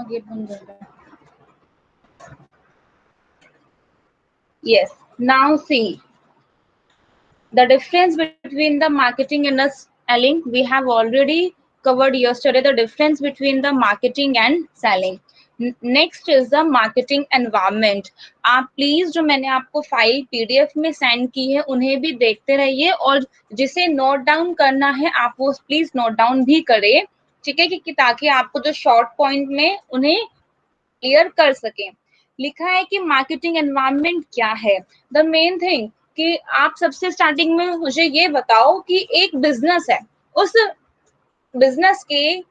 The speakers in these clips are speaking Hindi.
गेट बंद कर दो। Yes. Now see the difference between the marketing and the selling. We have already covered yesterday the difference between the marketing and selling. Next is the marketing environment. आप प्लीज जो मैंने आपको फाइल पीडीएफ में सेंड की है उन्हें भी देखते रहिए, और जिसे नोट डाउन करना है आप वो प्लीज नोट डाउन भी करें, ठीक है, कि ताकि आपको जो शॉर्ट पॉइंट में उन्हें क्लियर कर सकें। लिखा है कि मार्केटिंग एनवायरनमेंट क्या है। द मेन थिंग कि आप सबसे स्टार्टिंग में मुझे ये बताओ कि एक बिजनेस है, उस बिजनेस के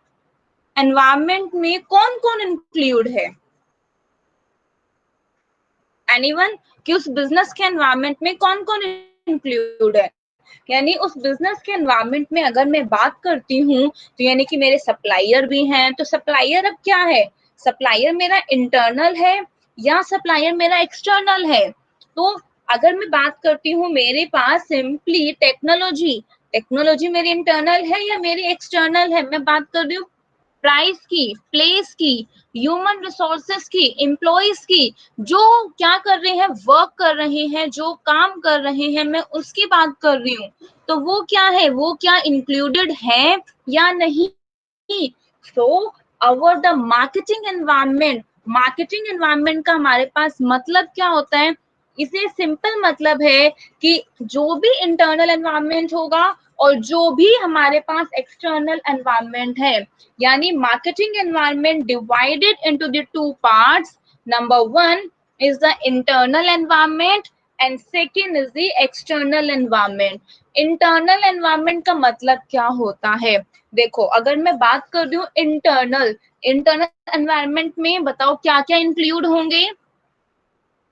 एनवायरनमेंट में कौन कौन इंक्लूड है? एनीवन? कि उस बिजनेस के एनवायरनमेंट में कौन कौन इंक्लूड है? यानी उस बिजनेस के एनवायरनमेंट में अगर मैं बात करती हूँ तो यानी कि मेरे सप्लायर भी हैं, तो सप्लायर अब क्या है? सप्लायर मेरा इंटरनल है या सप्लायर मेरा एक्सटर्नल है? तो अगर मैं बात करती हूँ मेरे पास सिंपली टेक्नोलॉजी मेरी इंटरनल है या मेरी एक्सटर्नल है? मैं बात कर रही हूँ प्राइस की, प्लेस की, ह्यूमन रिसोर्सेस की, एम्प्लॉइज की, जो क्या कर रहे हैं, वर्क कर रहे हैं, जो काम कर रहे हैं, मैं उसकी बात कर रही हूँ। तो वो क्या है, वो क्या इंक्लूडेड है या नहीं? सो अवर द मार्केटिंग एनवायरनमेंट का हमारे पास मतलब क्या होता है? इसे सिंपल मतलब है कि जो भी इंटरनल एनवायरनमेंट होगा और जो भी हमारे पास एक्सटर्नल एनवायरनमेंट है, यानी marketing environment divided into the two parts. Number 1 is the internal environment and second is the external environment. internal environment का मतलब क्या होता है? देखो, अगर मैं बात कर रही हूँ इंटरनल एनवायरनमेंट में बताओ क्या क्या इंक्लूड होंगे?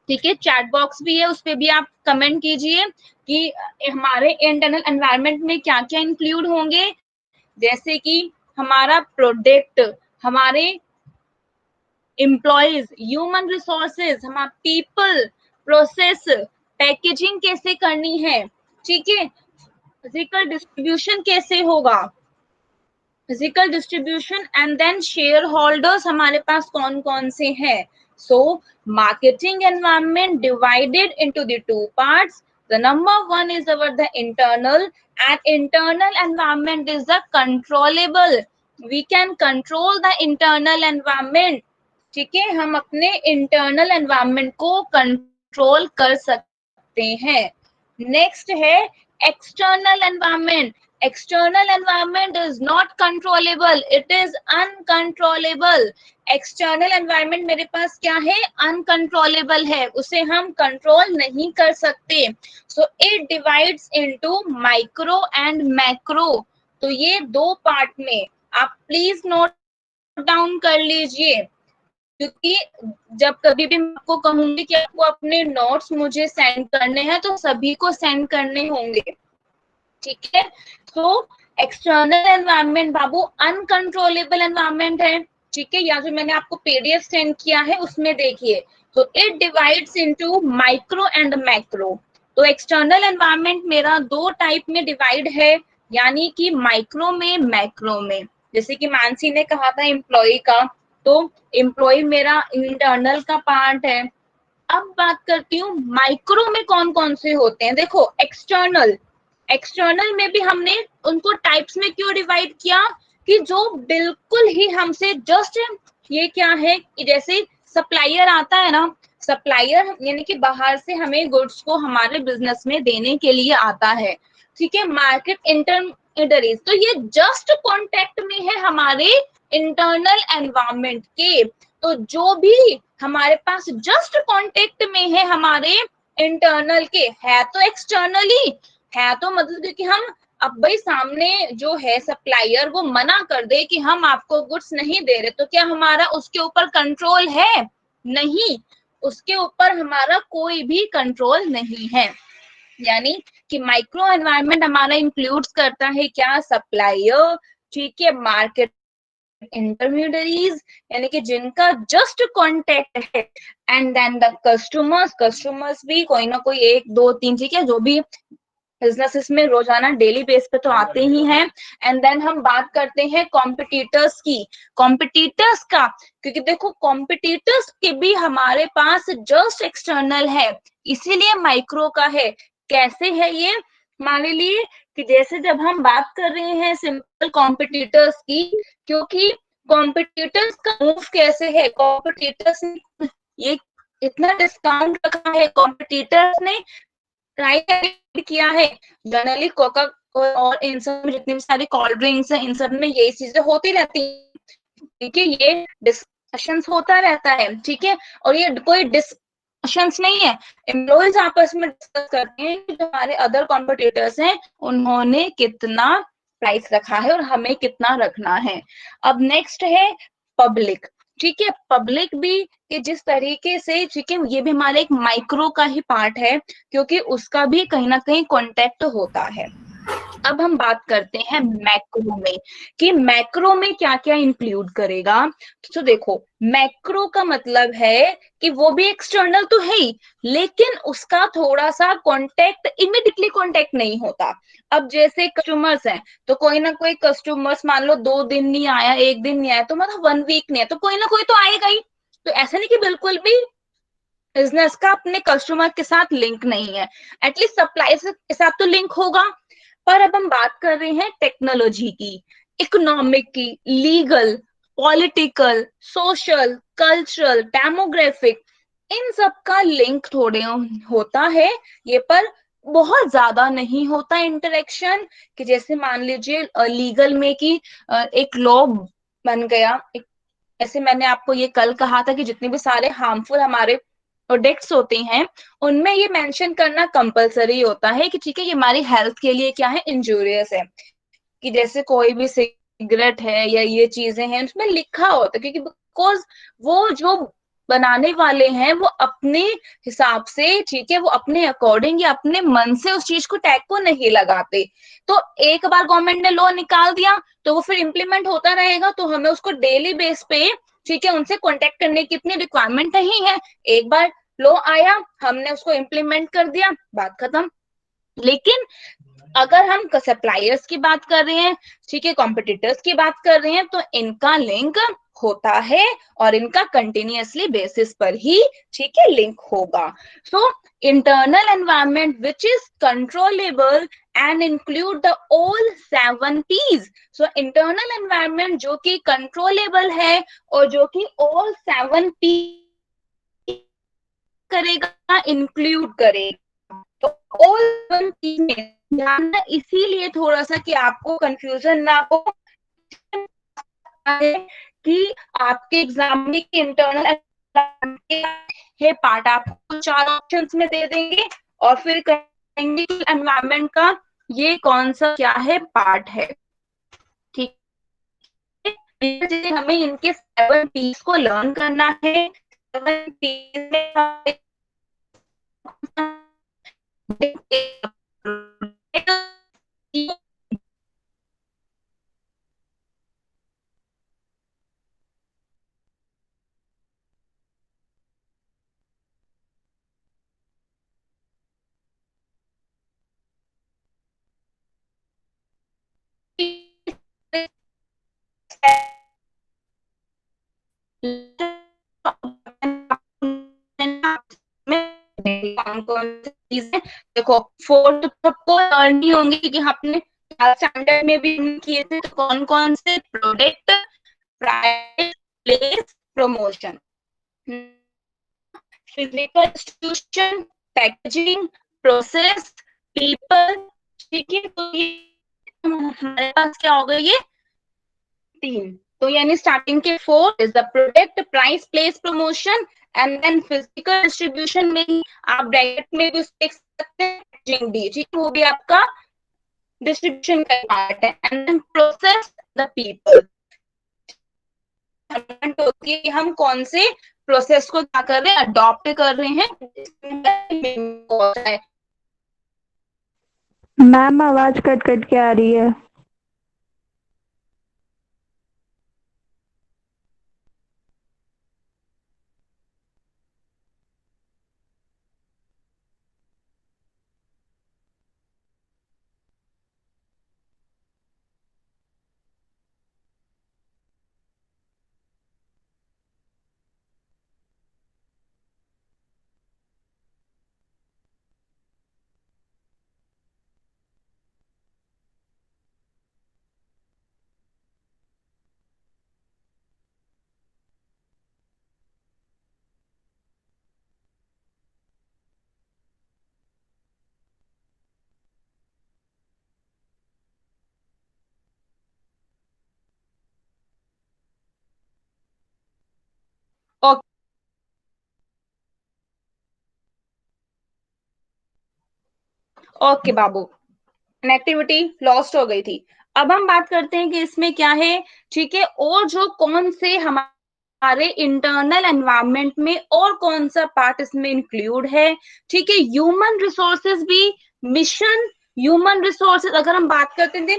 ठीक है, चैट बॉक्स भी है, उस पर भी आप कमेंट कीजिए कि हमारे इंटरनल एनवायरनमेंट में क्या क्या इंक्लूड होंगे। जैसे कि हमारा प्रोडक्ट, हमारे एम्प्लॉयज, ह्यूमन रिसोर्सेज, हमारा पीपल, प्रोसेस, पैकेजिंग कैसे करनी है, ठीक है, फिजिकल डिस्ट्रीब्यूशन कैसे होगा, physical distribution, and then share holders हमारे पास कौन कौन से हैं. So marketing environment divided into the two parts. The number 1 is our the internal, and internal environment is the controllable. We can control the internal environment. ठीक है, हम अपने इंटरनल एनवायरनमेंट को कंट्रोल कर सकते हैं. नेक्स्ट है external environment. External environment is not controllable, it is uncontrollable. External environment मेरे पास क्या है? Uncontrollable है, उसे हम कंट्रोल नहीं कर सकते. So it divides into micro and macro. तो ये दो पार्ट में आप प्लीज नोट डाउन कर लीजिए, क्योंकि जब कभी भी मैं आपको कहूंगी कि आपको अपने नोट्स मुझे सेंड करने हैं तो सभी को सेंड करने होंगे, ठीक है. तो एक्सटर्नल एनवायरनमेंट बाबू अनकंट्रोलेबल एनवायरनमेंट है, ठीक है, या जो मैंने आपको पीडीएफ सेंड किया है उसमें देखिए. तो it divides into micro and macro. तो एक्सटर्नल एनवायरनमेंट मेरा दो टाइप में डिवाइड है, यानी कि माइक्रो में, मैक्रो में. जैसे कि मानसी ने कहा था एम्प्लॉय का, तो एम्प्लॉय मेरा इंटरनल का पार्ट है. अब बात करती हूँ माइक्रो में कौन कौन से होते हैं. देखो, एक्सटर्नल में भी हमने उनको टाइप्स में क्यों डिवाइड किया? कि जो बिल्कुल ही हमसे जस्ट, ये क्या है कि जैसे सप्लायर आता है ना, सप्लायर यानी कि बाहर से हमें गुड्स को हमारे बिजनेस में देने के लिए आता है, ठीक है. मार्केट इंटरमीडियरीज, तो ये जस्ट कॉन्टेक्ट में है हमारे इंटरनल एनवायरनमेंट के. तो जो भी हमारे पास जस्ट कॉन्टेक्ट में है हमारे इंटरनल के, है तो एक्सटर्नली है, तो मतलब क्योंकि हम अब भाई सामने जो है सप्लायर वो मना कर दे कि हम आपको गुड्स नहीं दे रहे, तो क्या हमारा उसके ऊपर कंट्रोल है? नहीं, उसके ऊपर हमारा कोई भी कंट्रोल नहीं है. यानी कि माइक्रो एनवायरनमेंट हमारा इंक्लूड्स करता है क्या? सप्लायर, ठीक है, मार्केट इंटरमीडियरीज यानी कि जिनका जस्ट कॉन्टेक्ट है, एंड देन द कस्टमर्स भी कोई ना कोई एक दो तीन, ठीक है, जो भी बिजनेसेस में रोजाना डेली बेस पे तो आते ही हैं। एंड देन हम बात करते हैं कॉम्पिटिटर्स की, कॉम्पिटिटर्स का, क्योंकि देखो कॉम्पिटिटर्स के भी हमारे पास जस्ट एक्सटर्नल है, इसीलिए माइक्रो का है। कैसे है ये, मान लीजिए कि जैसे जब हम बात कर रहे हैं सिंपल कॉम्पिटिटर्स की, क्योंकि कॉम्पिटिटर्स का मूव कैसे है, कॉम्पिटिटर्स ने ये इतना डिस्काउंट रखा है, कॉम्पिटिटर्स ने ट्राई किया है। जनरली कोका और इन सब में जितनी भी सारी कोल्ड ड्रिंक्स हैं, इन सब में यही चीजें होती रहती है, ठीक है, ये डिस्कशंस होता रहता है, ठीक है, और ये कोई डिस्कशंस नहीं है, एम्प्लॉइज आपस में डिस्कस करते हैं कि जो हमारे अदर कॉम्पिटिटर्स हैं उन्होंने कितना प्राइस रखा है और हमें कितना रखना है। अब नेक्स्ट है पब्लिक, ठीक है, पब्लिक भी कि जिस तरीके से, ठीक है, ये भी हमारे एक माइक्रो का ही पार्ट है, क्योंकि उसका भी कहीं ना कहीं कांटेक्ट होता है। अब हम बात करते हैं मैक्रो में, कि मैक्रो में क्या क्या इंक्लूड करेगा। तो देखो मैक्रो का मतलब है कि वो भी एक्सटर्नल तो है ही, लेकिन उसका थोड़ा सा कांटेक्ट इमिडिएटली कांटेक्ट नहीं होता। अब जैसे कस्टमर्स हैं, तो कोई ना कोई कस्टमर्स मान लो 2 दिन नहीं आया, 1 दिन नहीं आया, तो मतलब 1 वीक नहीं है, तो कोई ना कोई तो आएगा ही। तो ऐसा नहीं कि बिल्कुल भी बिजनेस का अपने कस्टमर के साथ लिंक नहीं है, एटलीस्ट सप्लाई के साथ तो लिंक होगा। पर अब हम बात कर रहे हैं टेक्नोलॉजी की, इकोनॉमिक की, legal, political, social, cultural, demographic, इन सब का लिंक थोड़े होता है ये, पर बहुत ज्यादा नहीं होता इंटरेक्शन। कि जैसे मान लीजिए लीगल में कि एक लॉ बन गया, ऐसे मैंने आपको ये कल कहा था कि जितने भी सारे हार्मफुल हमारे प्रोडक्ट्स होते हैं, उनमें ये मेंशन करना कंपलसरी होता है कि ठीक है ये हमारी हेल्थ के लिए क्या है, इंजूरियस है। कि जैसे कोई भी सिगरेट है या ये चीजें हैं, उसमें लिखा होता है, क्योंकि बिकॉज वो जो बनाने वाले हैं वो अपने हिसाब से, ठीक है, वो अपने अकॉर्डिंग या अपने मन से उस चीज को टैग को नहीं लगाते। तो एक बार गवर्नमेंट ने लॉ निकाल दिया तो वो फिर इम्प्लीमेंट होता रहेगा, तो हमें उसको डेली बेस पे, ठीक है, उनसे कॉन्टेक्ट करने की इतनी रिक्वायरमेंट नहीं है। एक बार लॉ आया, हमने उसको इम्प्लीमेंट कर दिया, बात खत्म। लेकिन अगर हम सप्लायर्स की बात कर रहे हैं, ठीक है, कॉम्पिटिटर्स की बात कर रहे हैं, तो इनका लिंक होता है और इनका कंटिन्यूअसली बेसिस पर ही, ठीक है, लिंक होगा। So internal environment which is controllable and include the all 7 P's। So internal environment जो कि कंट्रोलेबल है और जो कि ऑल 7 P करेगा, इंक्लूड करेगा। तो ऑल 7 P में ध्यान, इसीलिए थोड़ा सा कि आपको कंफ्यूजन ना हो कि आपके एग्जाम में इंटरनल है पार्ट, आपको 4 ऑप्शंस में दे देंगे और फिर कहेंगे कि एनवायरमेंट का ये कौन सा क्या है पार्ट है, ठीक है। हमें इनके 7 P's को लर्न करना है। 7 P's में कौन कौन सी चीजें, देखो 4 तो सबको लर्न होंगी क्योंकि हमने स्टैंडर्ड में भी किए थे। तो कौन कौन से product, price, place, promotion, physical institution, packaging, process, people, ठीक है। तो ये हमारे पास क्या हो गया, ये 3। तो यानी स्टार्टिंग के 4 is the product, price, place, promotion, and then physical distribution में ही आप डायरेक्ट में भी देख सकते हैं, पैकेजिंग भी, ठीक है, वो भी आपका डिस्ट्रीब्यूशन का पार्ट है। And then process, the people, कि हम कौन से प्रोसेस को क्या कर रहे हैं, अडॉप्ट कर रहे हैं। मैम आवाज कट कट के आ रही है। ओके बाबू, कनेक्टिविटी लॉस्ट हो गई थी। अब हम बात करते हैं कि इसमें क्या है, ठीक है, और जो कौन से हमारे इंटरनल एनवायरनमेंट में और कौन सा पार्ट इसमें इंक्लूड है, ठीक है। ह्यूमन रिसोर्सेज भी, मिशन, ह्यूमन रिसोर्सेज अगर हम बात करते हैं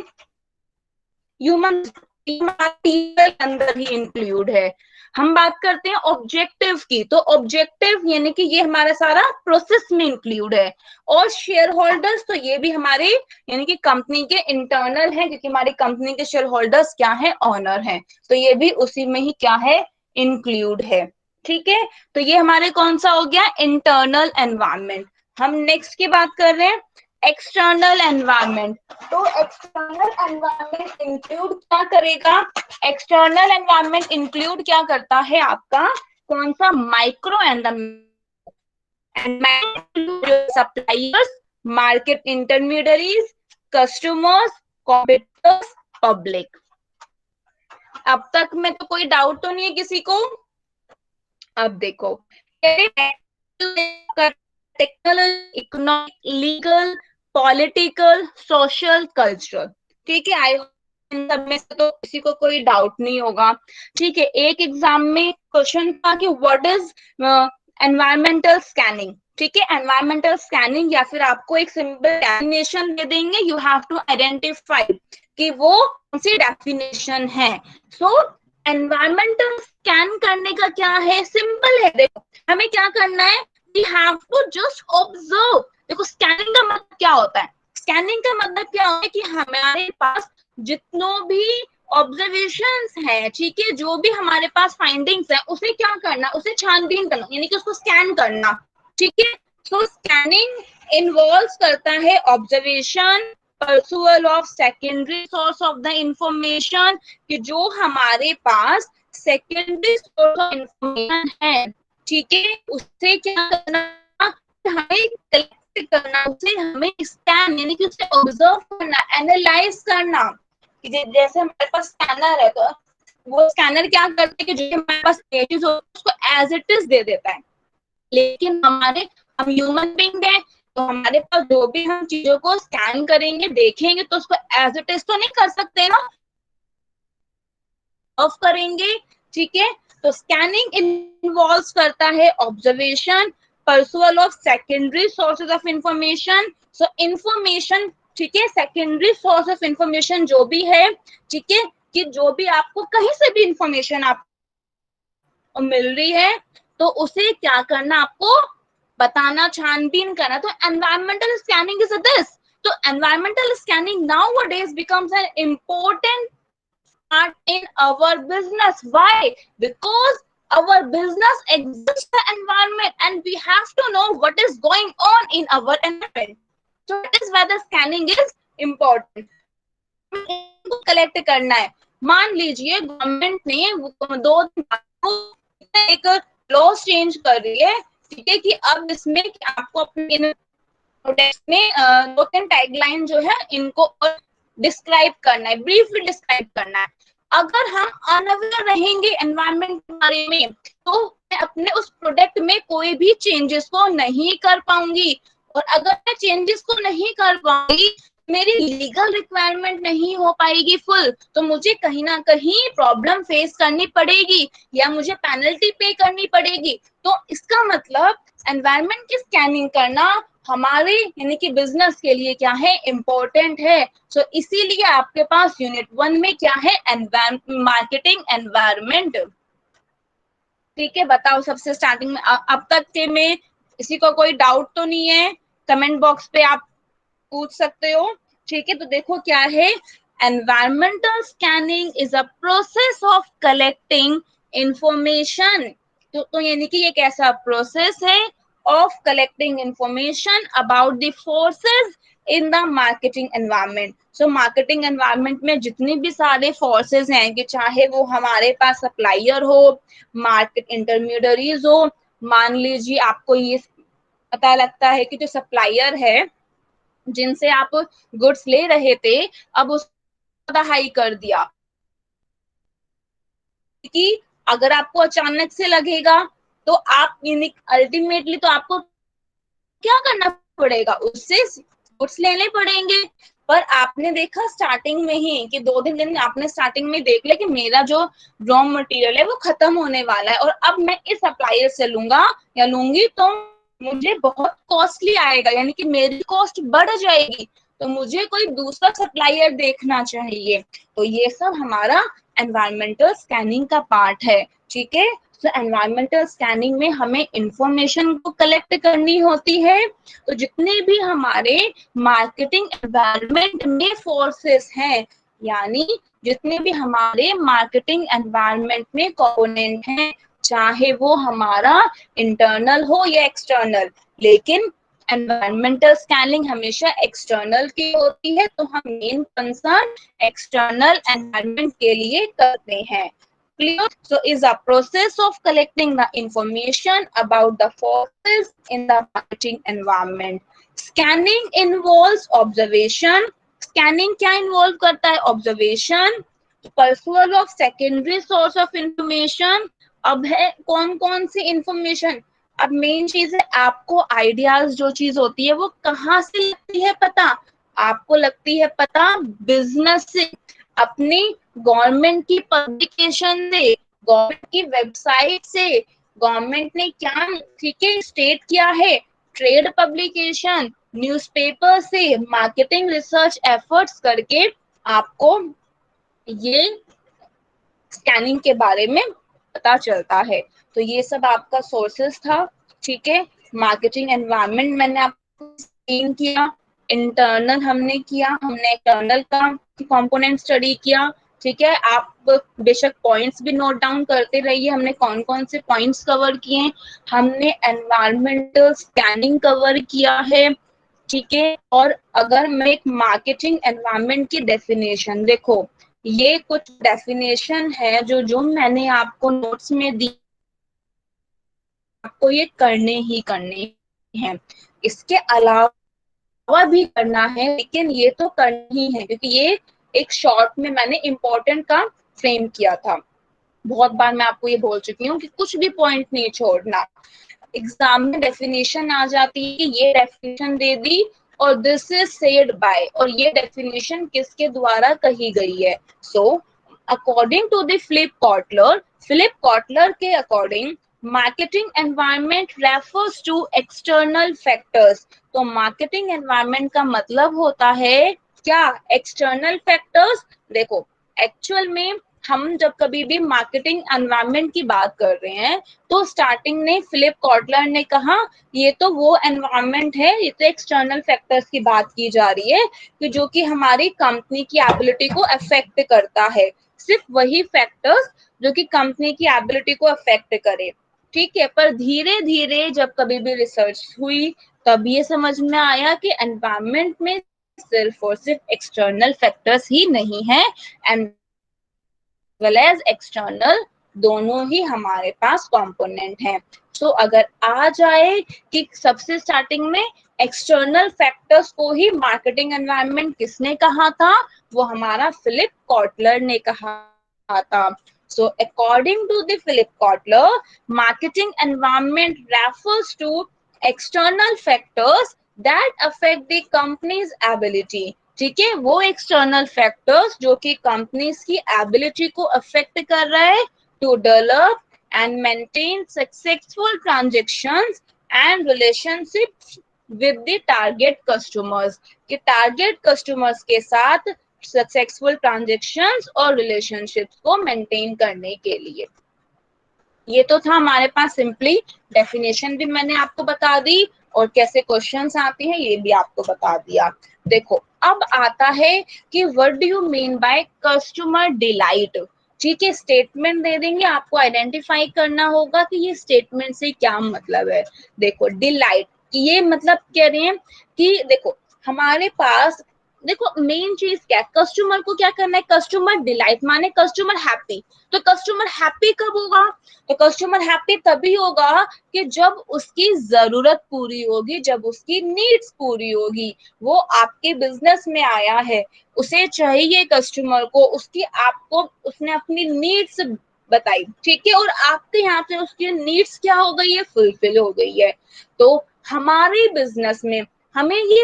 ह्यूमन के अंदर ही इंक्लूड है। हम बात करते हैं ऑब्जेक्टिव की, तो ऑब्जेक्टिव यानी कि ये हमारा सारा प्रोसेस में इंक्लूड है। और शेयर होल्डर्स, तो ये भी हमारे यानी कि कंपनी के इंटरनल है, क्योंकि हमारी कंपनी के शेयर होल्डर्स क्या है, ऑनर है, तो ये भी उसी में ही क्या है, इंक्लूड है। ठीक है, तो ये हमारे कौन सा हो गया, इंटरनल एनवायरनमेंट। हम नेक्स्ट की बात कर रहे हैं एक्सटर्नल एनवायरनमेंट। तो एक्सटर्नल एनवायरनमेंट इंक्लूड क्या करेगा, एक्सटर्नल एनवायरनमेंट इंक्लूड क्या करता है आपका, कौन सा, micro environment, suppliers, market intermediaries, customers, competitors, public. अब तक में तो कोई डाउट तो नहीं है किसी को। अब देखो, technology, economic, legal, political, social, cultural. ठीक है, आई इन सब में से तो किसी को कोई डाउट नहीं होगा। ठीक है, एक एग्जाम में क्वेश्चन था कि व्हाट इज एनवायरमेंटल स्कैनिंग। ठीक है, एनवायरमेंटल स्कैनिंग, या फिर आपको एक सिंपल डेफिनेशन दे देंगे, यू हैव टू आइडेंटिफाई कि वो कौन सी डेफिनेशन है। सो एनवायरमेंटल स्कैन करने का क्या है, सिंपल है। देखो हमें क्या करना है, we have to just observe. देखो स्कैनिंग का मतलब क्या होता है, स्कैनिंग का मतलब क्या होता है कि हमारे पास जितनों भी ऑब्जर्वेशंस है, ठीक है, जो भी हमारे पास फाइंडिंग्स है, उसे क्या करना, उसे छानबीन करना, यानी कि उसको स्कैन करना। ठीक है, सो स्कैनिंग इन्वॉल्व करता है observation, परसुअल of secondary source of the information, कि जो हमारे पास सेकेंडरी सोर्स ऑफ इंफॉर्मेशन है, ठीक है, उससे क्या करना, हमें कलेक्ट करना, उसे हमें स्कैन यानी कि उसे ऑब्जर्व करना, एनालाइज करना। जैसे हमारे पास स्कैनर है, तो वो स्कैनर क्या करते हैं कि जो हमारे पास इमेजेस होती है उसको एज इट इज दे देता है। लेकिन हम ह्यूमन बीइंग है, तो हमारे पास जो भी हम चीजों को स्कैन करेंगे, देखेंगे, तो उसको एज इट इज तो नहीं कर सकते ना, ऑफ करेंगे। ठीक है, तो स्कैनिंग इन्वॉल्व करता है observation, परसुअल of secondary sources of information. So information, ठीक है, सेकेंडरी सोर्स ऑफ इंफॉर्मेशन जो भी है, ठीक है, कि जो भी आपको कहीं से भी इंफॉर्मेशन आपको मिल रही है, तो उसे क्या करना, आपको बताना, छानबीन करना। तो एनवायरमेंटल स्कैनिंग इज दिस। तो environmental scanning nowadays becomes an important part in our business. Why? Because our business exists the environment and we have to know what is going on in our environment. So that is why the scanning is important. इनको कलेक्ट करना है। मान लीजिए गवर्नमेंट ने 2 दिन बाद एक लॉ चेंज कर रही है, ठीक है, कि अब इसमें आपको अपने प्रोडक्ट में 2-3 टैगलाइन जो है इनको डिस्क्राइब करना है, ब्रीफली डिस्क्राइब करना है। अगर हम अनअवेयर रहेंगे एनवायरनमेंट के बारे में, तो मैं अपने उस प्रोडक्ट में कोई भी चेंजेस को नहीं कर पाऊंगी, और अगर मैं चेंजेस को नहीं कर पाऊंगी, मेरी लीगल रिक्वायरमेंट नहीं हो पाएगी फुल, तो मुझे कहीं ना कहीं प्रॉब्लम फेस करनी पड़ेगी या मुझे पेनल्टी पे करनी पड़ेगी। तो इसका मतलब एनवायरनमेंट की स्कैनिंग करना हमारे यानी कि बिजनेस के लिए क्या है, इंपॉर्टेंट है। सो इसीलिए आपके पास यूनिट 1 में क्या है, मार्केटिंग एनवायरनमेंट। ठीक है, बताओ सबसे स्टार्टिंग में अब तक के में किसी को कोई डाउट तो नहीं है, कमेंट बॉक्स पे आप पूछ सकते हो। ठीक है, तो देखो क्या है, environmental scanning is a process of collecting information. तो यानी कि ये कैसा प्रोसेस है, of collecting information about the forces in the marketing environment. So marketing environment में जितने भी सारे फोर्सेस हैं, कि चाहे वो हमारे पास सप्लायर हो, मार्केट इंटरमीडियरीज हो। मान लीजिए आपको ये पता लगता है कि जो सप्लायर है जिनसे आप गुड्स ले रहे थे, अब उसको हाई कर दिया, कि अगर आपको अचानक से लगेगा, तो आप अल्टीमेटली तो आपको क्या करना पड़ेगा, उससे नोट्स लेने पड़ेंगे। पर आपने देखा स्टार्टिंग में ही कि 2 दिन आपने स्टार्टिंग में देख लिया कि मेरा जो रॉ मटेरियल है वो खत्म होने वाला है और अब मैं इस सप्लायर से लूंगा या लूंगी तो मुझे बहुत कॉस्टली आएगा, यानी कि मेरी कॉस्ट बढ़ जाएगी, तो मुझे कोई दूसरा सप्लायर देखना चाहिए। तो ये सब हमारा एनवायरमेंटल स्कैनिंग का पार्ट है, ठीक है। तो एनवायरमेंटल स्कैनिंग में हमें इंफॉर्मेशन को कलेक्ट करनी होती है। तो जितने भी हमारे मार्केटिंग एनवायरमेंट में फोर्सेस हैं, यानी जितने भी हमारे मार्केटिंग एनवायरमेंट में कंपोनेंट हैं, चाहे वो हमारा इंटरनल हो या एक्सटर्नल, लेकिन एनवायरमेंटल स्कैनिंग हमेशा एक्सटर्नल की होती है, तो हम मेन कंसर्न एक्सटर्नल एनवायरमेंट के लिए करते हैं। Clear? So is a process of collecting the information about the forces in the marketing environment. Scanning involves observation. Scanning क्या involve करता है? Observation, pursuit of secondary source of information. अब है कौन कौन सी इंफॉर्मेशन, अब मेन चीज है आपको आइडियाज जो चीज होती है वो कहाँ से लगती है पता, आपको लगती है पता बिजनेस से, अपनी गवर्नमेंट की पब्लिकेशन से, गवर्नमेंट की वेबसाइट से, गवर्नमेंट ने क्या ठीक है स्टेट किया है, ट्रेड पब्लिकेशन, न्यूज़पेपर से, मार्केटिंग रिसर्च एफर्ट्स करके आपको ये स्कैनिंग के बारे में पता चलता है। तो ये सब आपका सोर्सेस था, ठीक है। मार्केटिंग एनवायरनमेंट मैंने आपको एक्सप्लेन किया, इंटरनल हमने किया, हमने एक्सटर्नल का कंपोनेंट स्टडी किया, ठीक है। आप बेशक पॉइंट्स भी नोट डाउन करते रहिए, हमने कौन कौन से पॉइंट्स कवर किए, हमने एनवायरमेंटल स्कैनिंग कवर किया है, ठीक है। और अगर मैं एक मार्केटिंग एनवायरनमेंट की डेफिनेशन देखो, ये कुछ डेफिनेशन है जो जो मैंने आपको नोट्स में दी, आपको ये करने हैं, इसके अलावा भी करना है, लेकिन ये तो करना ही है क्योंकि ये एक शॉर्ट में मैंने इम्पोर्टेंट का फ्रेम किया था। बहुत बार मैं आपको ये बोल चुकी हूँ कि कुछ भी पॉइंट नहीं छोड़ना। एग्जाम में डेफिनेशन आ जाती है, ये डेफिनेशन दे दी और दिस इज सेड बाय, और ये डेफिनेशन किसके द्वारा कही गई है। So according to the Philip Kotler के according marketing environment refers to external factors. तो मार्केटिंग एनवायरनमेंट का मतलब होता है क्या, एक्सटर्नल फैक्टर्स। देखो एक्चुअल में हम जब कभी भी मार्केटिंग एनवायरनमेंट की बात कर रहे हैं तो स्टार्टिंग में फिलिप कॉटलर ने कहा ये तो वो एनवायरनमेंट है, ये तो एक्सटर्नल फैक्टर्स की बात की जा रही है कि जो कि हमारी कंपनी की एबिलिटी को अफेक्ट करता है, सिर्फ वही फैक्टर्स जो कि कंपनी की एबिलिटी को अफेक्ट करे, ठीक है। पर धीरे धीरे जब कभी भी रिसर्च हुई तब ये समझ में आया कि एनवायरनमेंट में सिर्फ और सिर्फ एक्सटर्नल फैक्टर्स ही नहीं है, एंड वेल एज एक्सटर्नल दोनों ही हमारे पास कंपोनेंट हैं। तो अगर आ जाए कि सबसे स्टार्टिंग में एक्सटर्नल फैक्टर्स को ही मार्केटिंग एनवायरनमेंट किसने कहा था, वो हमारा फिलिप कॉटलर ने कहा था। So according to the Philip Kotler, marketing environment refers to external factors that affect the company's ability. ठीक है, वो एक्सटर्नल फैक्टर्स जो कि कंपनीज की एबिलिटी को अफेक्ट कर रहा है to develop and maintain successful transactions and relationships with the target customers, कि टारगेट कस्टमर्स के साथ सक्सेसफुल ट्रांजैक्शंस और रिलेशनशिप्स को मेंटेन करने के लिए। ये तो था हमारे पास सिंपली, डेफिनेशन भी मैंने आपको बता दी और कैसे क्वेश्चंस आते हैं ये भी आपको बता दिया। देखो अब आता है कि what do you mean by customer delight, ठीक है। स्टेटमेंट दे देंगे, आपको आइडेंटिफाई करना होगा कि ये स्टेटमेंट से क्या मतलब है। देखो डिलाइट, ये मतलब कह रहे हैं कि देखो हमारे पास, देखो मेन चीज क्या है, कस्टमर को क्या करना है, कस्टमर डिलाइट माने कस्टमर हैप्पी। तो कस्टमर हैप्पी कब होगा, तो कस्टमर हैप्पी तभी होगा कि जब उसकी जरूरत पूरी होगी, जब उसकी नीड्स पूरी होगी। वो आपके बिजनेस में आया है, उसे चाहिए कस्टमर को उसकी, आपको उसने अपनी नीड्स बताई, ठीक है, और आपके यहाँ पे उसकी नीड्स क्या हो गई है, फुलफिल हो गई है। तो हमारे बिजनेस में हमें ये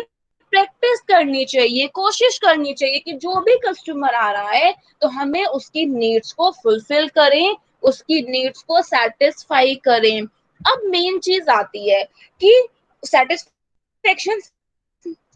प्रैक्टिस करनी चाहिए, कोशिश करनी चाहिए कि जो भी कस्टमर आ रहा है तो हमें उसकी नीड्स को फुलफिल करें, उसकी नीड्स को सेटिस्फाई करें। अब मेन चीज आती है कि सेटिस्फेक्शन,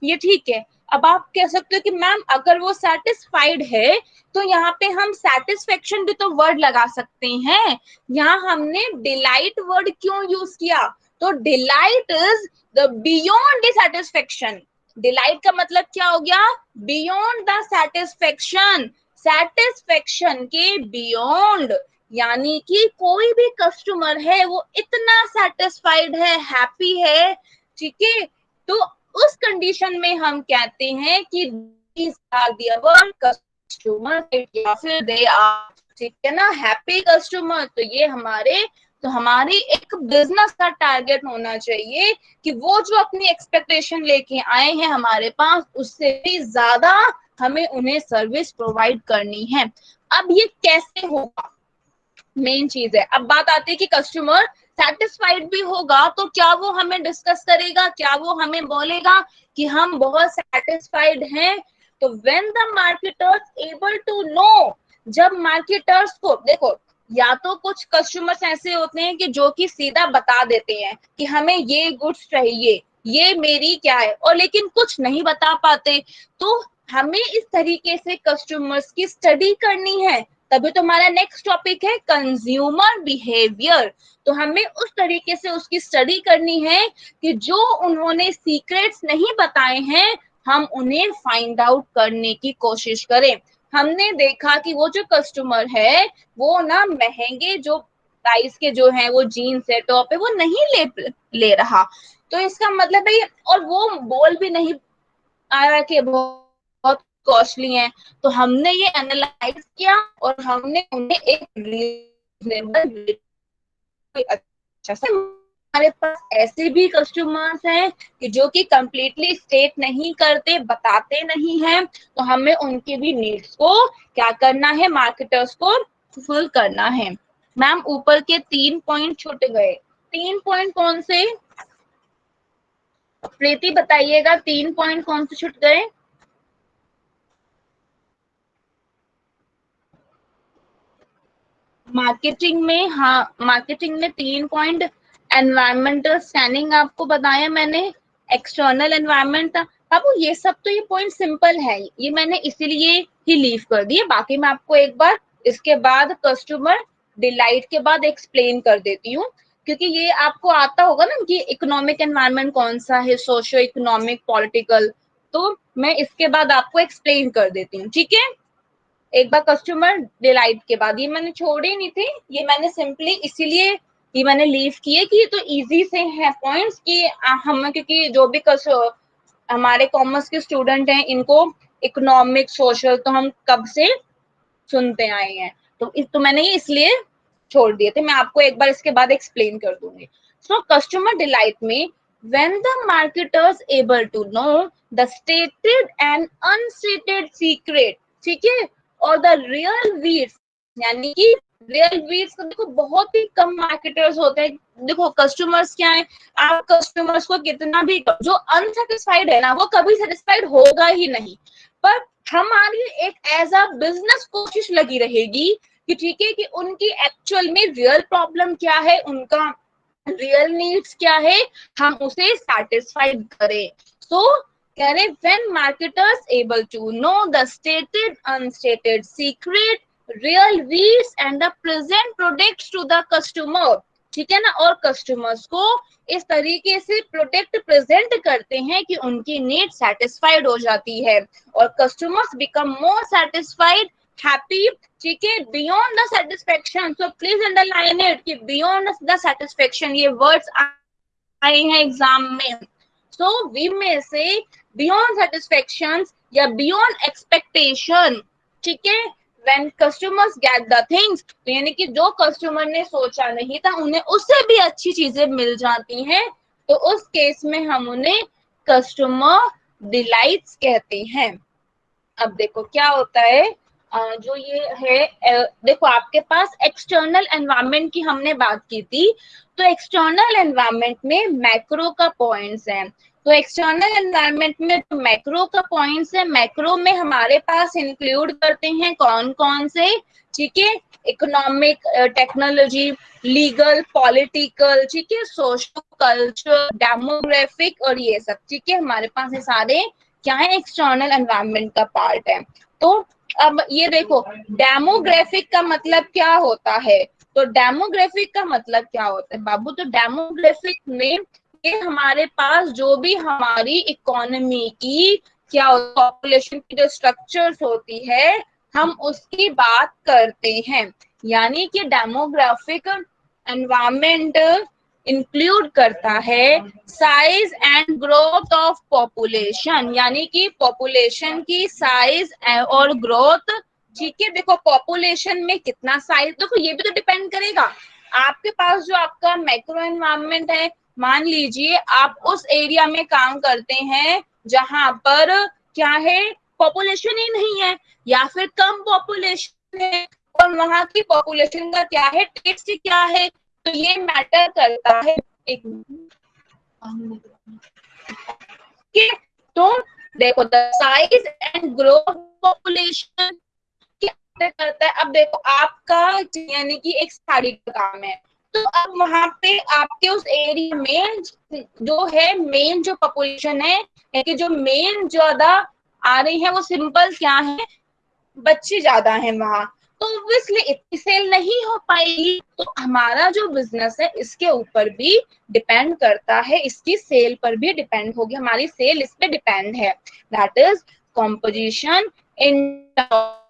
ये ठीक है। अब आप कह सकते हो कि मैम अगर वो सेटिस्फाइड है तो यहाँ पे हम सेटिस्फेक्शन भी तो वर्ड लगा सकते हैं, यहाँ हमने डिलाइट वर्ड क्यों यूज किया? तो delight is the beyond the satisfaction. Delight का मतलब क्या हो गया? बियॉन्ड द सेटिस्फेक्शन, सेटिस्फेक्शन के बियॉन्ड, यानी कि कोई भी कस्टमर है वो इतना सेटिस्फाइड है, हैप्पी है, ठीक है, तो उस कंडीशन में हम कहते हैं कि these are the our customer, या फिर दे आर, ठीक है ना, हैप्पी कस्टमर। तो ये हमारी एक बिजनेस का टारगेट होना चाहिए कि वो जो अपनी एक्सपेक्टेशन लेके आए हैं हमारे पास उससे भी ज्यादा हमें उन्हें सर्विस प्रोवाइड करनी है। अब ये कैसे होगा, मेन चीज है। अब बात आती है कि कस्टमर सेटिस्फाइड भी होगा तो क्या वो हमें डिस्कस करेगा, क्या वो हमें बोलेगा कि हम बहुत सेटिस्फाइड हैं? तो when the marketers able to know, जब मार्केटर्स को देखो, या तो कुछ कस्टमर्स ऐसे होते हैं कि जो कि सीधा बता देते हैं कि हमें ये गुड्स चाहिए, ये मेरी क्या है, और लेकिन कुछ नहीं बता पाते। तो हमें इस तरीके से कस्टमर्स की स्टडी करनी है। तभी तो हमारा नेक्स्ट टॉपिक है कंज्यूमर बिहेवियर। तो हमें उस तरीके से उसकी स्टडी करनी है कि जो उन्होंने सीक्रेट्स नहीं बताए हैं हम उन्हें फाइंड आउट करने की कोशिश करें। हमने देखा कि वो जो कस्टमर है वो ना महंगे जो प्राइस के जो है वो जीन्स है, टॉप है, वो नहीं ले रहा। तो इसका मतलब है, और वो बोल भी नहीं आ रहा कि बहुत कॉस्टली है। तो हमने ये एनालाइज किया और हमने उन्हें एक रीजनेबल, अच्छा से, हमारे पास ऐसे भी कस्टमर्स हैं कि जो कि कंप्लीटली स्टेट नहीं करते, बताते नहीं हैं, तो हमें उनकी भी नीड्स को क्या करना है, मार्केटर्स को फुल करना है। मैम ऊपर के 3 पॉइंट छूट गए, 3 पॉइंट कौन से? प्रीति बताइएगा 3 पॉइंट कौन से छूट गए? मार्केटिंग में, हाँ मार्केटिंग में 3 पॉइंट। एनवायरमेंटल स्कैनिंग आपको बताया मैंने, एक्सटर्नल एनवायरमेंट था। बाबू ये सब तो ये पॉइंट सिंपल है, ये मैंने इसीलिए ही लीव कर दिए। बाकी मैं आपको एक बार इसके बाद कस्टमर डिलाइट के बाद एक्सप्लेन कर देती हूँ, क्योंकि ये आपको आता होगा ना कि इकोनॉमिक एनवायरमेंट कौन सा है, सोशियो इकोनॉमिक, पॉलिटिकल। तो मैं इसके बाद आपको एक्सप्लेन कर देती हूँ, ठीक है। एक बार कस्टमर डिलाइट के बाद, ये मैंने छोड़े नहीं थे, ये मैंने सिंपली इसीलिए ये मैंने लीव किए कि ये तो इजी से है पॉइंट्स कि हम, क्योंकि जो भी हमारे कॉमर्स के स्टूडेंट हैं इनको इकोनॉमिक सोशल तो हम कब से सुनते आए हैं, तो मैंने ये इसलिए छोड़ दिए थे। मैं आपको एक बार इसके बाद एक्सप्लेन कर दूंगी। सो कस्टमर डिलाइट में when the marketers able to know the stated and unstated secret, ठीक है, और द रियल वीड्स, यानी कि रियल वीड्स को देखो बहुत ही कम मार्केटर्स होते हैं। देखो कस्टमर्स क्या है, आप कस्टमर्स को कितना भी, जो अनसेटिस्फाइड है ना वो कभी सेटिस्फाइड होगा ही नहीं, पर हमारी एक एज अ बिजनेस कोशिश लगी रहेगी कि ठीक है कि उनकी एक्चुअल में रियल प्रॉब्लम क्या है, उनका रियल नीड्स क्या है, हम उसे सेटिस्फाइड करें। सो कह रहे when marketers able to know the stated unstated secret real needs and the present products to the customer, ठीक है ना, और कस्टमर्स को इस तरीके से प्रोडक्ट प्रेजेंट करते हैं कि उनकी नीड सेटिस्फाइड हो जाती है और customers become more satisfied, happy, ठीक है, beyond the satisfaction. So please underline it कि बियॉन्ड द सेटिस्फेक्शन ये वर्ड्स आए हैं एग्जाम में। सो वी में से बियॉन्ड सेटिस्फेक्शन या बियॉन्ड एक्सपेक्टेशन, ठीक है, when customers get the things, तो यानी कि जो कस्टमर ने सोचा नहीं था उन्हें उससे भी अच्छी चीजें मिल जाती हैं, तो उस केस में हम उन्हें कस्टमर डिलाइट्स कहते हैं। अब देखो क्या होता है, जो ये है, देखो आपके पास एक्सटर्नल एनवायरनमेंट की हमने बात की थी, तो एक्सटर्नल एनवायरनमेंट में मैक्रो का पॉइंट्स हैं तो एक्सटर्नल एनवायरनमेंट में जो मैक्रो का पॉइंट्स है, मैक्रो में हमारे पास इंक्लूड करते हैं कौन कौन से, ठीक है, इकोनॉमिक, टेक्नोलॉजी, लीगल, पॉलिटिकल, ठीक है, सोशल, कल्चर, डेमोग्राफिक और ये सब, ठीक है, हमारे पास ये सारे क्या है, एक्सटर्नल एनवायरनमेंट का पार्ट है। तो अब ये देखो, डेमोग्राफिक का मतलब क्या होता है, तो डेमोग्राफिक का मतलब क्या होता है बाबू, तो डेमोग्राफिक में ये हमारे पास जो भी हमारी इकोनॉमी की क्या पॉपुलेशन की जो स्ट्रक्चर्स होती है, हम उसकी बात करते हैं। यानी कि डेमोग्राफिक एनवायरमेंट इंक्लूड करता है size and growth of population, यानी कि पॉपुलेशन की साइज और ग्रोथ, ठीक है। देखो पॉपुलेशन में कितना साइज, देखो ये भी तो डिपेंड करेगा, आपके पास जो आपका मैक्रो एनवायरनमेंट है, मान लीजिए आप उस एरिया में काम करते हैं जहां पर क्या है, पॉपुलेशन ही नहीं है या फिर कम पॉपुलेशन है, और वहां की पॉपुलेशन का क्या है, टेस्ट क्या है, तो ये मैटर करता है। एक तो देखो the size and growth population क्या करता है। अब देखो आपका यानी कि एक साड़ी का काम है, तो अब वहां पे आपके उस एरिया में जो है मेन जो पॉपुलेशन है, कि जो मेन ज्यादा आ रही है, वो सिंपल क्या है, बच्चे ज्यादा हैं वहां, तो ऑब्वियसली इतनी सेल नहीं हो पाएगी। तो हमारा जो बिजनेस है इसके ऊपर भी डिपेंड करता है, इसकी सेल पर भी डिपेंड होगी, हमारी सेल इस पे डिपेंड है। That is composition in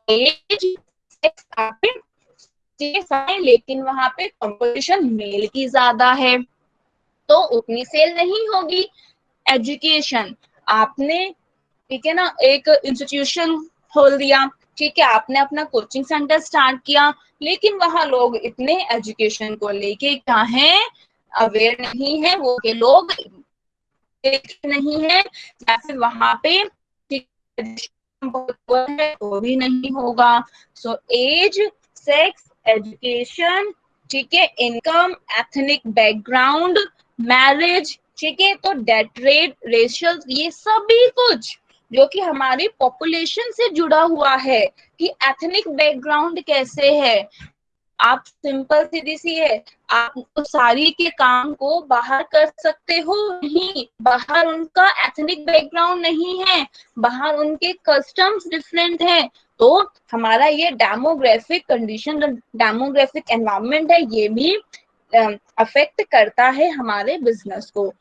age, लेकिन वहां पे कंपटीशन मेल की ज्यादा है तो उतनी सेल नहीं होगी। एजुकेशन, आपने ठीक है ना एक इंस्टीट्यूशन खोल दिया, ठीक है, आपने अपना कोचिंग सेंटर स्टार्ट किया, लेकिन वहां लोग इतने एजुकेशन को लेके क्या है, अवेयर नहीं है, वो के लोग नहीं है, या फिर वहां पे वो भी नहीं होगा। सो एज, सेक्स, एजुकेशन, ठीक है, इनकम, एथनिक बैकग्राउंड, मैरिज, ठीक है, तो डेथ रेट, रेशियल, ये सभी कुछ जो कि हमारी पॉपुलेशन से जुड़ा हुआ है, कि एथनिक बैकग्राउंड कैसे है, आप सिंपल सीधी सी है, आप उस साड़ी के काम को बाहर कर सकते हो, नहीं, बाहर उनका एथनिक बैकग्राउंड नहीं है, बाहर उनके कस्टम्स डिफरेंट है। तो हमारा ये डेमोग्राफिक कंडीशन, डेमोग्राफिक एनवायरनमेंट है, ये भी अफेक्ट करता है हमारे बिजनेस को।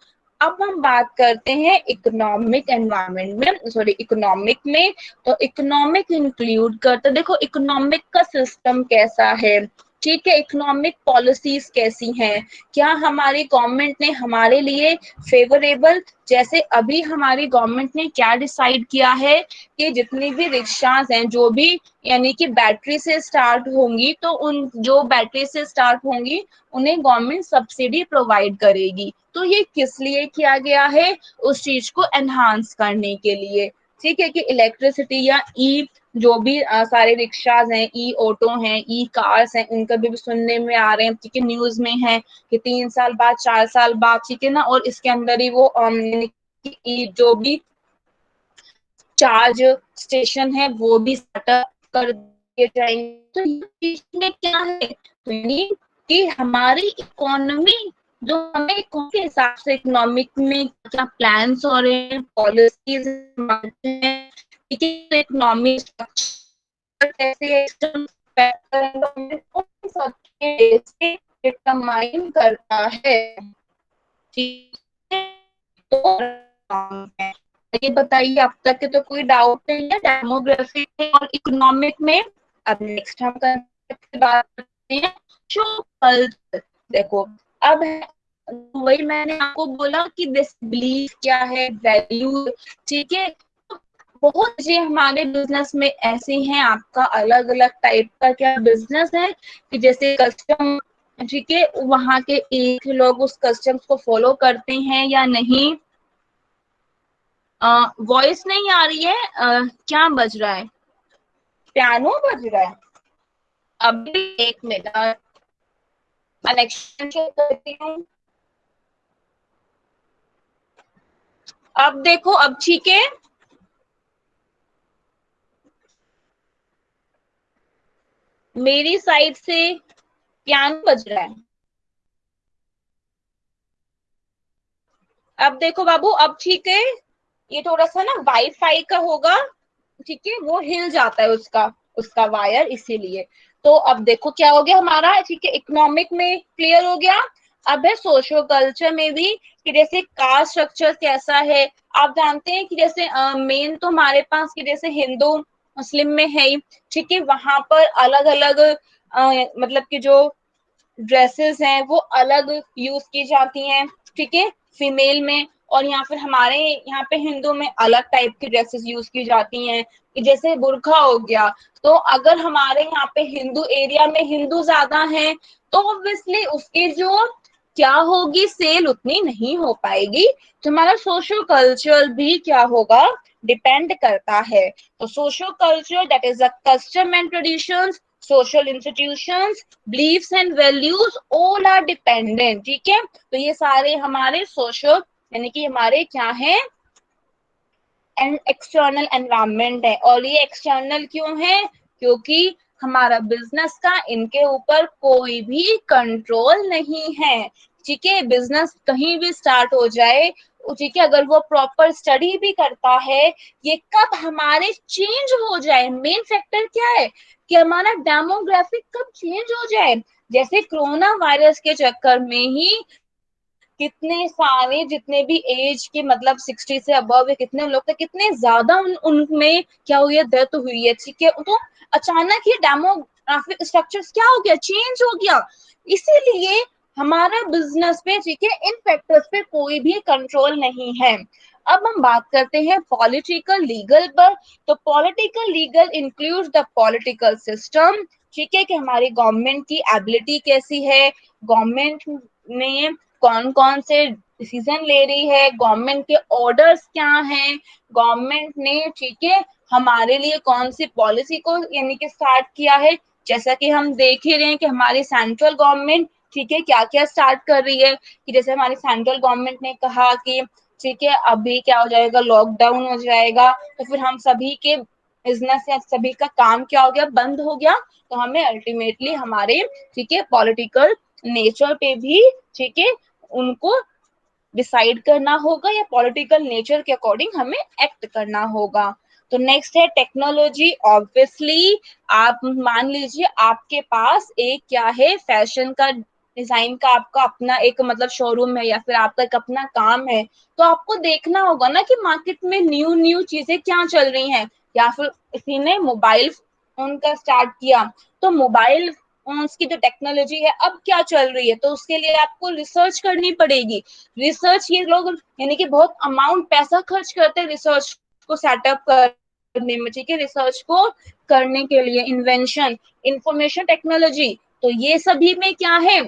अब हम बात करते हैं इकोनॉमिक एनवायरनमेंट में, सॉरी इकोनॉमिक में। तो इकोनॉमिक इंक्लूड करता, देखो इकोनॉमिक का सिस्टम कैसा है, ठीक है, इकोनॉमिक पॉलिसीज कैसी हैं, क्या हमारी गवर्नमेंट ने हमारे लिए फेवरेबल, जैसे अभी हमारी गवर्नमेंट ने क्या डिसाइड किया है कि जितनी भी रिक्शाज हैं जो भी यानी कि बैटरी से स्टार्ट होंगी, तो उन जो बैटरी से स्टार्ट होंगी उन्हें गवर्नमेंट सब्सिडी प्रोवाइड करेगी। तो ये किस लिए किया गया है, उस चीज को एनहांस करने के लिए, ठीक है, कि इलेक्ट्रिसिटी या ई जो भी सारे रिक्शाज हैं, ई ऑटो हैं, ई कार्स हैं, उनका भी सुनने में आ रहे हैं, ठीक है, न्यूज में है कि 3 साल बाद 4 साल बाद, ठीक है ना, और इसके अंदर ही वो जो भी चार्ज स्टेशन है वो भी सेटअप कर दिए जाएंगे। तो इसमें क्या है, तो यानी कि हमारी इकोनॉमी, जो हमें कौन के हिसाब से इकोनॉमिक में क्या प्लान्स हो रहे हैं, पॉलिसीज इकोनॉमी कैसे डिटरमाइन करता है, ठीक है। तो ये बताइए अब तक के तो कोई डाउट नहीं है डेमोग्राफी और इकोनॉमिक में। अब नेक्स्ट हम बात करते हैं जो कल्चर, देखो अब वही मैंने आपको बोला कि दिस बिलीफ क्या है, वैल्यू, ठीक है, बहुत चीजें हमारे बिजनेस में ऐसी हैं, आपका अलग अलग टाइप का क्या बिजनेस है, कि जैसे कस्टम, ठीक है, वहां के एक लोग उस कस्टम्स को फॉलो करते हैं या नहीं। वॉइस नहीं आ रही है, क्या बज रहा है, पियानो बज रहा है, अभी 1 मिनट कनेक्शन चेक करती हूँ। अब देखो, अब ठीक है, मेरी साइड से पियानो बज रहा है। अब देखो बाबू, अब ठीक है, ये थोड़ा सा ना वाईफाई का होगा, ठीक है, वो हिल जाता है उसका उसका वायर, इसीलिए। तो अब देखो क्या हो गया हमारा, ठीक है, इकोनॉमिक में क्लियर हो गया। अब है सोशो कल्चर में भी, कि जैसे कास्ट स्ट्रक्चर कैसा है। आप जानते हैं कि जैसे मेन तो हमारे पास कि जैसे हिंदू मुस्लिम में है ही, ठीक है, वहां पर अलग अलग मतलब कि जो ड्रेसेस हैं वो अलग यूज की जाती हैं, ठीक है, फीमेल में। और यहाँ फिर हमारे यहाँ पे हिंदू में अलग टाइप की ड्रेसेस यूज की जाती हैं, कि जैसे बुर्का हो गया। तो अगर हमारे यहाँ पे हिंदू एरिया में हिंदू ज्यादा हैं, तो ऑब्वियसली उसकी जो क्या होगी, सेल उतनी नहीं हो पाएगी। तो हमारा सोशल कल्चर भी क्या होगा, डिपेंड करता है। तो social culture that is a custom and traditions, social institutions, beliefs and values all are dependent, ठीक है। तो ये सारे हमारे सोशल यानी कि हमारे क्या है, एंड एक्सटर्नल एनवायरमेंट है। और ये एक्सटर्नल क्यों है, क्योंकि हमारा बिजनेस का इनके ऊपर कोई भी कंट्रोल नहीं है, ठीक है। बिजनेस कहीं भी स्टार्ट हो जाए, ठीक है, अगर वो प्रॉपर स्टडी भी करता है, ये कब हमारे चेंज हो जाए, मेन फैक्टर क्या है कि हमारा डेमोग्राफिक कब चेंज हो जाए। जैसे कोरोना वायरस के चक्कर में ही कितने सारे जितने भी एज के मतलब 60 से अबव है, कितने लोग थे, कितने ज्यादा उनमें क्या हुई है, डेथ हुई है, ठीक है। तो अचानक ये डेमोग्राफिक स्ट्रक्चर्स क्या हो गया, चेंज हो गया। इसीलिए हमारा बिजनेस पे, ठीक है, इन फैक्टर्स पे कोई भी कंट्रोल नहीं है। अब हम बात करते हैं पॉलिटिकल लीगल पर। तो political legal includes the political system, ठीक है, कि हमारी गवर्नमेंट की एबिलिटी कैसी है, गवर्नमेंट में कौन कौन से डिसीजन ले रही है, गवर्नमेंट के ऑर्डर्स क्या हैं, गवर्नमेंट ने, ठीक है, हमारे लिए कौन सी पॉलिसी को यानी कि स्टार्ट किया है। जैसा कि हम देख ही रहे हैं कि हमारी सेंट्रल गवर्नमेंट, ठीक है, क्या क्या स्टार्ट कर रही है। कि जैसे हमारी सेंट्रल गवर्नमेंट ने कहा कि ठीक है, अभी क्या हो जाएगा, लॉकडाउन हो जाएगा, तो फिर हम सभी के बिजनेस या सभी का काम क्या हो गया, बंद हो गया। तो हमें अल्टीमेटली हमारे, ठीक है, पॉलिटिकल नेचर पे भी, ठीक है, उनको डिसाइड करना होगा, या पॉलिटिकल नेचर के अकॉर्डिंग हमें एक्ट करना होगा। तो नेक्स्ट है टेक्नोलॉजी। ऑब्वियसली आप मान लीजिए आपके पास एक क्या है, फैशन का डिजाइन का आपका अपना एक मतलब शोरूम है, या फिर आपका एक अपना काम है। तो आपको देखना होगा ना कि मार्केट में न्यू न्यू चीजें क्या चल रही हैं। या फिर किसी ने मोबाइल फोन का स्टार्ट किया, तो मोबाइल उसकी जो टेक्नोलॉजी है अब क्या चल रही है, तो उसके लिए आपको रिसर्च करनी पड़ेगी। रिसर्च ये लोग यानी कि बहुत अमाउंट पैसा खर्च करते हैं रिसर्च को सेटअप करने में, ठीक है, रिसर्च को करने के लिए। इन्वेंशन, इंफॉर्मेशन टेक्नोलॉजी, तो ये सभी में क्या है,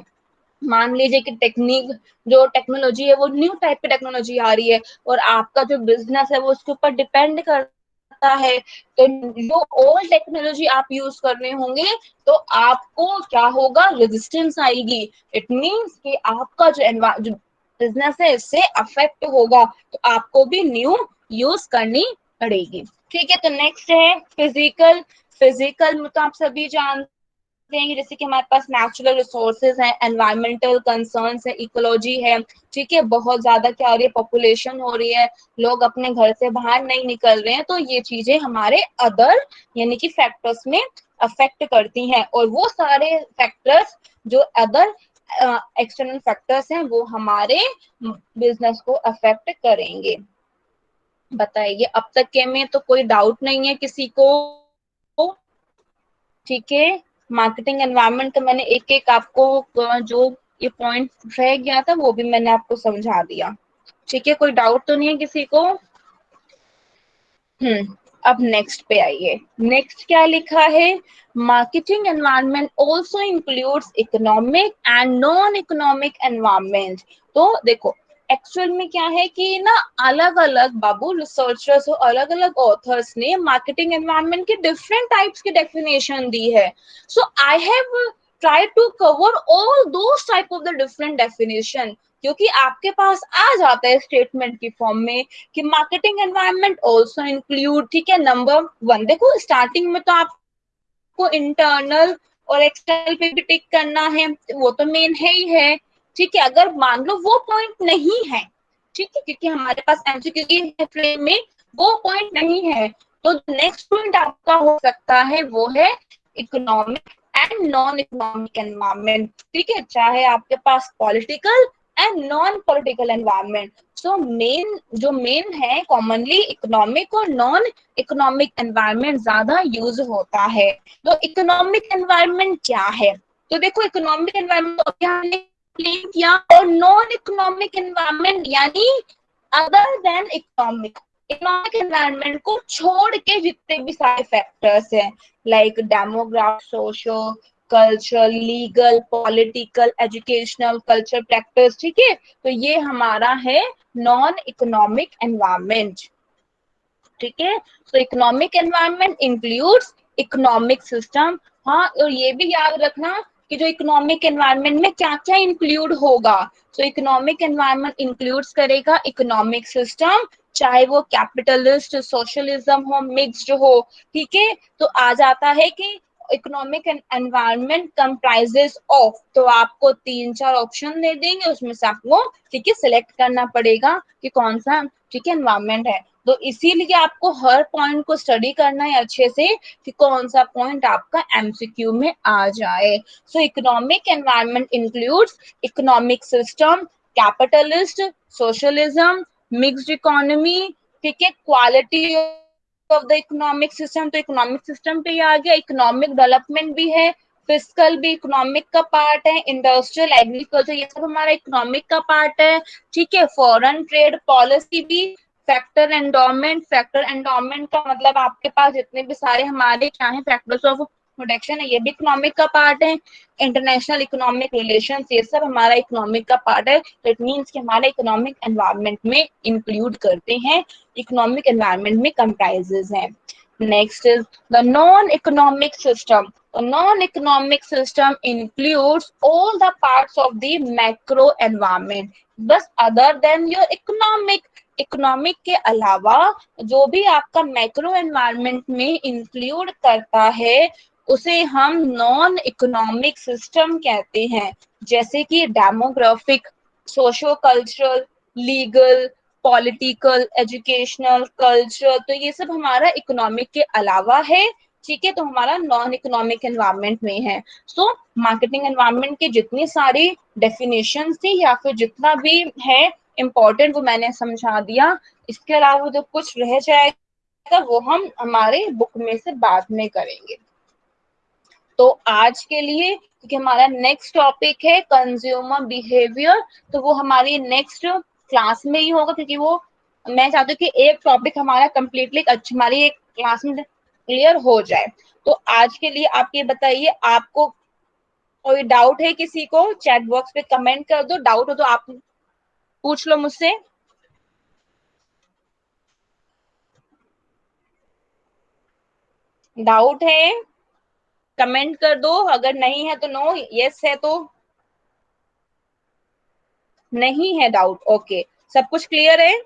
मान लीजिए कि टेक्निक जो टेक्नोलॉजी है वो न्यू टाइप की टेक्नोलॉजी आ रही है, और आपका जो बिजनेस है वो उसके ऊपर डिपेंड करता है। तो जो ओल्ड टेक्नोलॉजी आप यूज कर रहे होंगे, तो आपको क्या होगा, रेजिस्टेंस आएगी। इट मीन्स कि आपका जो बिजनेस है इससे अफेक्ट होगा, तो आपको भी न्यू यूज करनी पड़ेगी, ठीक है। तो नेक्स्ट है फिजिकल। फिजिकल में तो आप सभी जानते हैं, जैसे कि हमारे पास नेचुरल रिसोर्सेज हैं, एनवायरमेंटल कंसर्न्स है, इकोलॉजी है, ठीक है, बहुत ज्यादा क्या हो रही है, पॉपुलेशन हो रही है, लोग अपने घर से बाहर नहीं निकल रहे हैं, तो ये चीजें हमारे अदर यानी कि फैक्टर्स में अफेक्ट करती हैं। और वो सारे फैक्टर्स जो अदर एक्सटर्नल फैक्टर्स हैं वो हमारे बिजनेस को अफेक्ट करेंगे। बताइए, अब तक के में तो कोई डाउट नहीं है किसी को, ठीक है। मार्केटिंग एनवायरनमेंट तो मैंने एक एक आपको जो ये पॉइंट रह गया था वो भी मैंने आपको समझा दिया, ठीक है। कोई डाउट तो नहीं है किसी को। अब नेक्स्ट पे आइए। नेक्स्ट क्या लिखा है, marketing environment also includes economic and non economic environment. तो देखो एक्चुअल में क्या है कि ना अलग अलग बाबू रिसर्चर्स और अलग अलग ऑथर्स ने मार्केटिंग एनवायरनमेंट के डिफरेंट टाइप्स की डेफिनेशन दी है। So I have try to cover all those type of the different definition, क्योंकि आपके पास आ जाता है स्टेटमेंट की फॉर्म में कि मार्केटिंग एनवायरनमेंट ऑल्सो इंक्लूड, ठीक है, नंबर 1। देखो स्टार्टिंग में तो आपको इंटरनल और एक्सटर्नल पे भी टिक करना है, वो तो मेन है ही है, ठीक है। अगर मान लो वो पॉइंट नहीं है, ठीक है, क्योंकि हमारे पास एमसीक्यू की फ्रेम में वो पॉइंट नहीं है, तो नेक्स्ट पॉइंट आपका हो सकता है वो है economic and non economic environment, ठीक है, चाहे आपके पास political and non political environment. So main है कॉमनली इकोनॉमिक और नॉन इकोनॉमिक एनवायरनमेंट ज्यादा यूज होता है। तो इकोनॉमिक एनवायरनमेंट क्या है, तो देखो इकोनॉमिक एनवायरनमेंट हमने एक्सप्लेन किया, और नॉन इकोनॉमिक एनवायरनमेंट यानी other than economic, economic environment को छोड़ के जितने भी सारे फैक्टर्स हैं, like demograph, socio cultural, legal, political, educational, culture factors, ठीक है, तो ये हमारा है नॉन इकोनॉमिक एनवायरनमेंट, ठीक है। तो economic environment includes economic system. हाँ, और ये भी याद रखना कि जो इकोनॉमिक एनवायरनमेंट में क्या क्या इंक्लूड होगा। तो इकोनॉमिक एनवायरनमेंट इंक्लूड्स करेगा इकोनॉमिक सिस्टम, चाहे वो कैपिटलिस्ट, सोशलिज्म हो, मिक्स्ड हो, ठीक है। तो आ जाता है कि इकोनॉमिक एनवायरनमेंट कंप्राइजेस ऑफ, तो आपको 3-4 ऑप्शन दे देंगे, उसमें से आपको, ठीक है, सिलेक्ट करना पड़ेगा कि कौन सा, ठीक है, एनवायरनमेंट है। तो इसीलिए आपको हर पॉइंट को स्टडी करना है अच्छे से कि कौन सा पॉइंट आपका एमसीक्यू में आ जाए। सो economic environment includes economic system, capitalist, socialism, mixed economy, ठीक है, quality of the economic system, तो इकोनॉमिक सिस्टम पे आ गया, इकोनॉमिक डेवलपमेंट भी है, फिस्कल भी इकोनॉमिक का पार्ट है, इंडस्ट्रियल, एग्रीकल्चर, ये सब हमारा इकोनॉमिक का पार्ट है, ठीक है। फॉरेन ट्रेड पॉलिसी भी, फैक्टर एंडोमेंट, फैक्टर एंडोमेंट का मतलब आपके पास जितने भी सारे हमारे चाहे फैक्टर्स ऑफ प्रोटेक्शन है, ये भी इकोनॉमिक का पार्ट है, इंटरनेशनल इकोनॉमिक रिलेशंस, ये सब हमारा इकोनॉमिक का पार्ट है। तो इट मीन्स कि हमारे इकोनॉमिक एनवायरनमेंट में इंक्लूड करते हैं, इकोनॉमिक एनवायरनमेंट में कंप्राइजेस है। Next is the non economic system. Non-economic system includes all the parts of the macro environment, बस other than your economic, economic के अलावा जो भी आपका मैक्रो एनवायरनमेंट में इंक्लूड करता है उसे हम नॉन इकोनॉमिक सिस्टम कहते हैं, जैसे कि demographic, socio cultural, legal, political, educational, culture, तो ये सब हमारा इकोनॉमिक के अलावा है, ठीक है, तो हमारा नॉन इकोनॉमिक एनवायरनमेंट में है। सो मार्केटिंग एनवायरनमेंट के जितनी सारी डेफिनेशन थी या फिर जितना भी है इम्पोर्टेंट वो मैंने समझा दिया। इसके अलावा जो कुछ रह जाएगा वो हम हमारे बुक में से बाद में करेंगे। तो आज के लिए, क्योंकि हमारा नेक्स्ट टॉपिक है कंज्यूमर बिहेवियर, तो वो हमारी नेक्स्ट क्लास में ही होगा, क्योंकि वो मैं चाहती हूँ कि एक टॉपिक हमारा कंप्लीटली हमारी एक क्लास में क्लियर हो जाए। तो आज के लिए आप ये बताइए, आपको कोई डाउट है किसी को? चैट बॉक्स पे कमेंट कर दो, डाउट हो तो आप पूछ लो मुझसे। डाउट है कमेंट कर दो, अगर नहीं है तो नो, यस है तो नहीं है डाउट, ओके, सब कुछ क्लियर है।